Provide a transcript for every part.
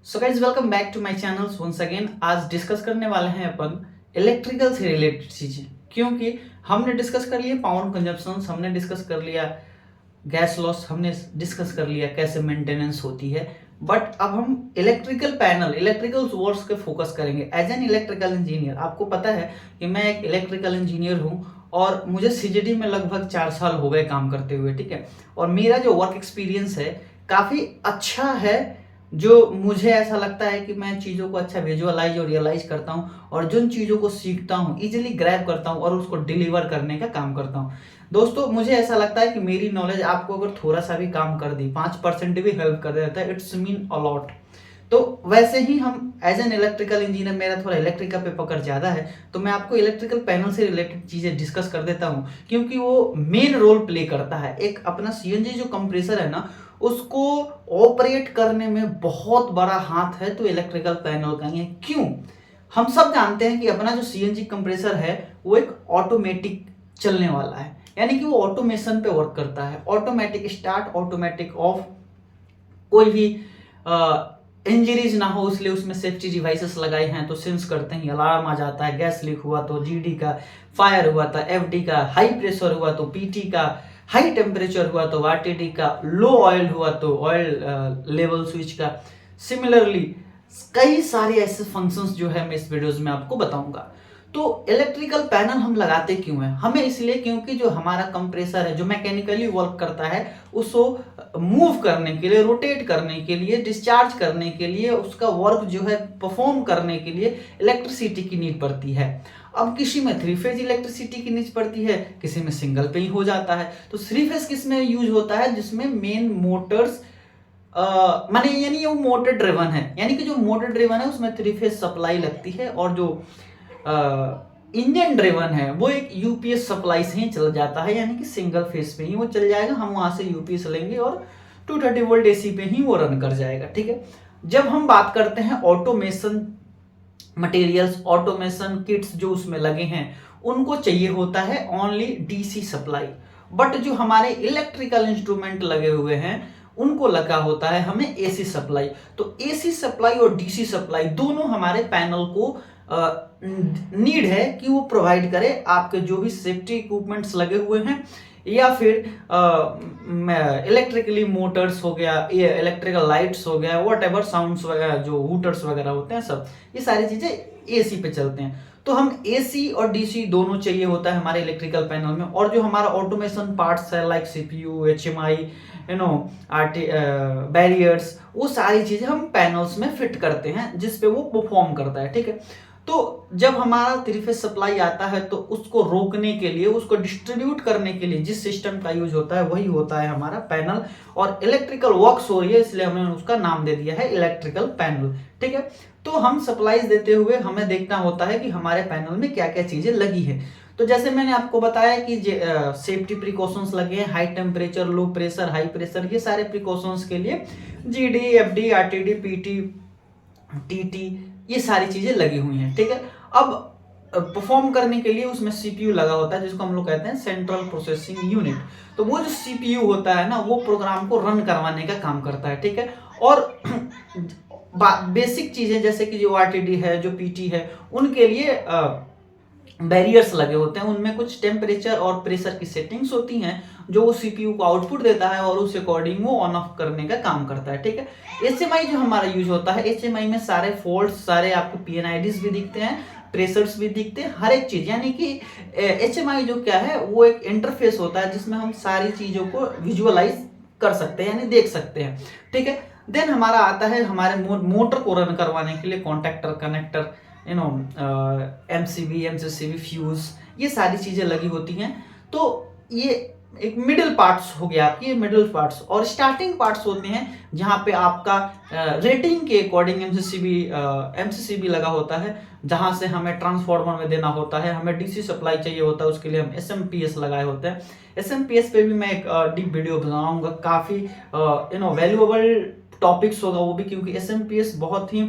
So guys welcome back to my channel once again. आज discuss करने वाले हैं अपन इलेक्ट्रिकल से रिलेटेड चीजें, क्योंकि हमने डिस्कस कर लिया पावर कंजप्शन, हमने डिस्कस कर लिया गैस लॉस, हमने डिस्कस कर लिया कैसे मेंटेनेंस होती है। बट अब हम इलेक्ट्रिकल पैनल, इलेक्ट्रिकल वर्क्स के फोकस करेंगे एज एन इलेक्ट्रिकल इंजीनियर। आपको पता है कि मैं एक इलेक्ट्रिकल इंजीनियर हूँ और मुझे सीजीडी में लगभग 4 साल हो गए काम करते हुए, ठीक है। और मेरा जो वर्क एक्सपीरियंस है काफ़ी अच्छा है, जो मुझे ऐसा लगता है कि मैं चीज़ों को अच्छा विजुअलाइज और रियलाइज करता हूँ और जिन चीज़ों को सीखता हूँ इजीली ग्रैब करता हूँ और उसको डिलीवर करने का काम करता हूँ। दोस्तों, मुझे ऐसा लगता है कि मेरी नॉलेज आपको अगर थोड़ा सा भी काम कर दी, 5% भी हेल्प कर देता है, इट्स मीन अलॉट। तो वैसे ही हम एज एन इलेक्ट्रिकल इंजीनियर, मेरा थोड़ा इलेक्ट्रिकल पे पकड़ ज़्यादा है, तो मैं आपको इलेक्ट्रिकल पैनल से रिलेटेड चीज़ें डिस्कस कर देता हूँ, क्योंकि वो मेन रोल प्ले करता है। एक अपना सीएनजी जो कंप्रेसर है ना, उसको ऑपरेट करने में बहुत बड़ा हाथ है तो इलेक्ट्रिकल पैनल का ही है। क्यों? हम सब जानते हैं कि अपना जो सीएनजी कंप्रेसर है वो एक ऑटोमेटिक चलने वाला है, यानी कि वो ऑटोमेशन पे वर्क करता है। ऑटोमेटिक स्टार्ट, ऑटोमेटिक ऑफ, कोई भी इंजरीज ना हो इसलिए उसमें सेफ्टी डिवाइसेस लगाए हैं, तो सेंस करते ही अलार्म आ जाता है। गैस लीक हुआ तो जीडी का, फायर हुआ था एफडी का, हाई प्रेशर हुआ तो पीटी का, हाई टेम्परेचर हुआ तो आरटीडी का, लो ऑयल हुआ तो ऑयल लेवल स्विच का। सिमिलरली कई सारे ऐसे फंक्शंस जो है मैं इस वीडियोस में आपको बताऊंगा। तो इलेक्ट्रिकल पैनल हम लगाते क्यों हैं? हमें इसलिए क्योंकि जो हमारा कंप्रेसर है जो मैकेनिकली वर्क करता है, उसको मूव करने के लिए, रोटेट करने के लिए, डिस्चार्ज करने के लिए, उसका वर्क जो है परफॉर्म करने के लिए इलेक्ट्रिसिटी की नीड पड़ती है। अब किसी में 3 फेज इलेक्ट्रिसिटी की नीड पड़ती है, किसी में सिंगल पे ही हो जाता है। तो 3 फेज किस में यूज होता है? जिसमें मेन मोटर्स माने यानी वो मोटर ड्रिवन है, यानी कि जो मोटर ड्रिवन है उसमें 3 फेज सप्लाई लगती है, और जो इंजन ड्रिवन है वो एक यूपीएस सप्लाई से ही चल जाता है, यानी कि सिंगल फेज पे ही वो चल जाएगा। हम वहां से यूपीएस लेंगे और 230 वोल्ट एसी पे ही वो रन कर जाएगा, ठीक है। जब हम बात करते हैं ऑटोमेशन मटेरियल्स, ऑटोमेशन किट्स जो उसमें लगे हैं, उनको चाहिए होता है ओनली डीसी सप्लाई। बट जो हमारे इलेक्ट्रिकल इंस्ट्रूमेंट लगे हुए हैं उनको लगा होता है हमें एसी सप्लाई। तो एसी सप्लाई और डीसी सप्लाई दोनों हमारे पैनल को नीड है कि वो प्रोवाइड करे। आपके जो भी सेफ्टी इक्विपमेंट्स लगे हुए हैं, या फिर इलेक्ट्रिकली मोटर्स हो गया, इलेक्ट्रिकल लाइट्स हो गया, वॉट एवर साउंड्स वगैरह, जो हूटर्स वगैरह होते हैं, सब ये सारी चीजें एसी पे चलते हैं। तो हम एसी और डीसी दोनों चाहिए होता है हमारे इलेक्ट्रिकल पैनल में। और जो हमारा ऑटोमेशन पार्ट्स है लाइक सीपीयू, एचएमआई, बैरियर्स, वो सारी चीजें हम पैनल्स में फिट करते हैं जिस पे वो परफॉर्म करता है, ठीक है। तो जब हमारा 3 फेज सप्लाई आता है तो उसको रोकने के लिए, उसको डिस्ट्रीब्यूट करने के लिए जिस सिस्टम का यूज होता है वही होता है हमारा पैनल। और इलेक्ट्रिकल वर्क्स हो रही है इसलिए हमने उसका नाम दे दिया है इलेक्ट्रिकल पैनल, ठीक है। तो हम सप्लाईज देते हुए हमें देखना होता है कि हमारे पैनल में क्या क्या चीजें लगी है। तो जैसे मैंने आपको बताया कि सेफ्टी प्रिकॉशंस लगे हैं, high temperature, low pressure, high pressure, ये सारे प्रिकॉशंस के लिए GD, FD, RTD, PT, TT, ये सारी चीजें लगी हुई हैं, ठीक है। अब परफॉर्म करने के लिए उसमें सीपीयू लगा होता है जिसको हम लोग कहते हैं सेंट्रल प्रोसेसिंग यूनिट। तो वो जो सीपीयू होता है ना, वो प्रोग्राम को रन करवाने का काम करता है, ठीक है। और बेसिक चीजें जैसे कि जो आरटीडी है, जो पीटी है, उनके लिए बैरियर्स लगे होते हैं, उनमें कुछ टेम्परेचर और प्रेशर की सेटिंग्स होती हैं जो वो सीपीयू को आउटपुट देता है और उस अकॉर्डिंग वो ऑन ऑफ करने का काम करता है, ठीक है। एचएमआई जो हमारा यूज होता है, एचएमआई में सारे फॉल्ट्स, सारे आपको पीएनआईडीज भी दिखते हैं, प्रेशर्स भी दिखते हैं, हर एक चीज। यानी कि एचएमआई जो क्या है, वो एक इंटरफेस होता है जिसमें हम सारी चीजों को विजुअलाइज कर सकते हैं, यानी देख सकते हैं, ठीक है। देन हमारा आता है हमारे मोटर को रन करवाने के लिए contactor, connector, MCB, MCCB, fuse, ये सारी चीजें लगी होती हैं। तो ये एक मिडिल पार्ट्स हो गया आपकी, मिडिल पार्ट्स। और स्टार्टिंग पार्ट्स होते हैं जहां पे आपका रेटिंग के अकॉर्डिंग एमसीसीबी लगा होता है, जहां से हमें ट्रांसफार्मर में देना होता है। हमें डीसी सप्लाई चाहिए होता है, उसके लिए हम एसएमपीएस लगाए होते हैं। एसएमपीएस पे भी मैं एक डीप वीडियो बनाऊंगा, काफी वैल्यूएबल टॉपिक्स होगा वो भी, क्योंकि एसएमपीएस बहुत ही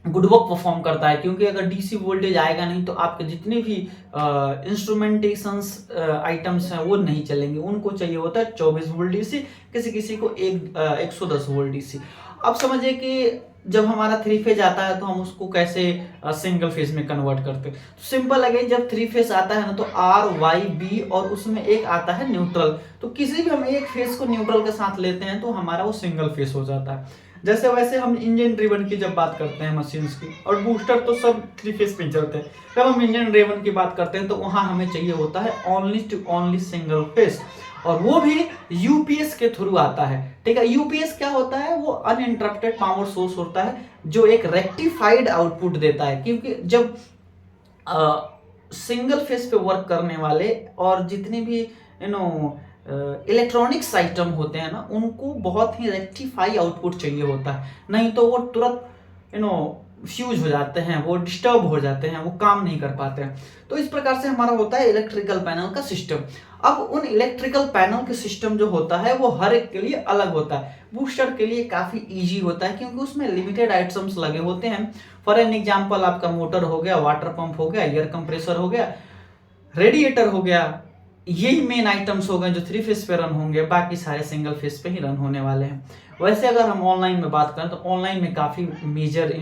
गुड वर्क परफॉर्म करता है। क्योंकि अगर डीसी वोल्टेज आएगा नहीं तो आपके जितने भी इंस्ट्रूमेंटेशंस आइटम्स हैं वो नहीं चलेंगे, उनको चाहिए होता है 24 वोल्ट डीसी, किसी किसी को 110 वोल्ट डीसी। अब समझिए कि जब हमारा थ्री फेज आता है तो हम उसको कैसे सिंगल फेज में कन्वर्ट करते हैं। तो सिंपल अगेन, जब थ्री फेज आता है ना तो आर वाई बी और उसमें एक आता है न्यूट्रल, तो किसी भी हम एक फेज को न्यूट्रल के साथ लेते हैं तो हमारा वो सिंगल फेज हो जाता है। जैसे वैसे हम इंजन ड्रिवन की जब बात करते हैं मशीन्स की, और बूस्टर तो सब थ्री फेज पे चलते हैं, जब हम इंजन ड्रिवन की बात करते हैं तो वहां हमें चाहिए होता है only two only single phase, और वो भी यूपीएस के थ्रू आता है। ठीक है, यूपीएस क्या होता है? वो अनइंटरप्टेड पावर सोर्स होता है जो एक रेक्टिफाइड आउटपुट देता है, क्योंकि जब सिंगल फेज पे वर्क करने वाले और जितने भी इलेक्ट्रॉनिक्स आइटम होते हैं ना, उनको बहुत ही रेक्टिफाई आउटपुट चाहिए होता है, नहीं तो वो तुरंत फ्यूज हो जाते हैं, वो डिस्टर्ब हो जाते हैं, वो काम नहीं कर पाते हैं। तो इस प्रकार से हमारा होता है इलेक्ट्रिकल पैनल का सिस्टम। अब उन इलेक्ट्रिकल पैनल के सिस्टम जो होता है वो हर एक के लिए अलग होता है। बूस्टर के लिए काफी इजी होता है क्योंकि उसमें लिमिटेड आइटम्स लगे होते हैं। फॉर एन एग्जांपल, आपका मोटर हो गया, वाटर पंप हो गया, एयर कंप्रेसर हो गया, रेडिएटर हो गया, यही मेन आइटम्स हो गए जो थ्री फेज पे रन होंगे, बाकी सारे सिंगल फेज पे ही रन होने वाले हैं। वैसे अगर हम ऑनलाइन में बात करें तो ऑनलाइन में काफ़ी मेजर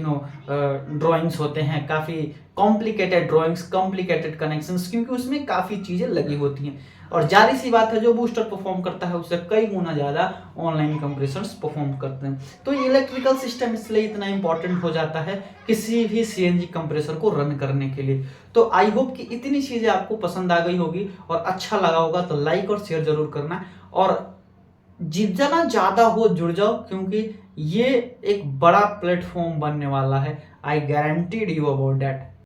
ड्राइंग्स होते हैं, काफ़ी कॉम्प्लिकेटेड ड्राइंग्स, कॉम्प्लिकेटेड कनेक्शंस, क्योंकि उसमें काफ़ी चीज़ें लगी होती हैं। और जारी सी बात है, जो बूस्टर परफॉर्म करता है उससे कई गुना ज़्यादा ऑनलाइन कंप्रेसर्स परफॉर्म करते हैं। तो इलेक्ट्रिकल सिस्टम इसलिए इतना इंपॉर्टेंट हो जाता है किसी भी सीएनजी कंप्रेसर को रन करने के लिए। तो आई होप कि इतनी चीज़ें आपको पसंद आ गई होगी और अच्छा लगा होगा, तो लाइक और शेयर जरूर करना, और जितना ज़्यादा हो जुड़ जाओ, क्योंकि ये एक बड़ा प्लेटफॉर्म बनने वाला है। आई गारंटीड यू अबाउट दैट।